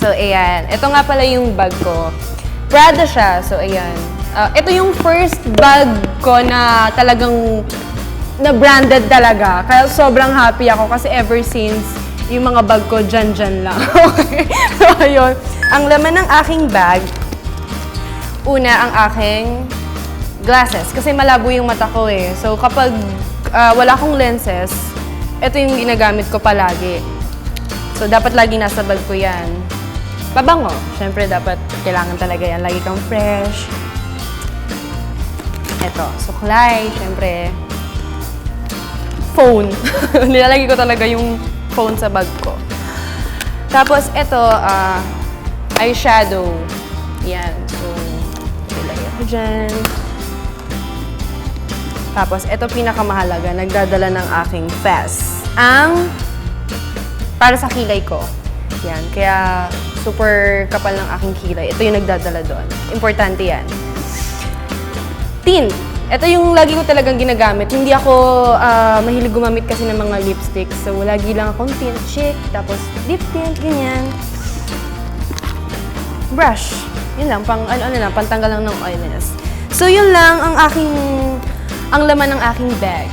So, ayan. Ito nga pala yung bag ko. Prada siya. So, ayan. Ito yung first bag ko na talagang na-branded talaga. Kaya sobrang happy ako kasi ever since, yung mga bag ko dyan lang. Okay? So, ayun. Ang laman ng aking bag, una, ang aking glasses. Kasi malabo yung mata ko eh. So, kapag wala akong lenses, ito yung ginagamit ko palagi. So, dapat lagi nasa bag ko yan. Pabango. Siyempre, dapat kailangan talaga yan. Lagi kang fresh. Ito, suklay. Siyempre, phone. Nilalagay ko talaga yung phone sa bag ko. Tapos, ito, eyeshadow. Yan. So, nilagay ko dyan. Tapos, ito pinakamahalaga. Nagdadala ng aking fez. Para sa kilay ko. Yan. Kaya, super kapal ng aking kilay. Ito yung nagdadala doon. Importante yan. Tint. Ito yung lagi ko talagang ginagamit. Hindi ako mahilig gumamit kasi ng mga lipsticks. So, lagi lang akong tint chick. Tapos, lip tint, ganyan. Brush. Yun lang. Pantanggal lang ng oiliness. So, yun lang ang laman ng aking bag.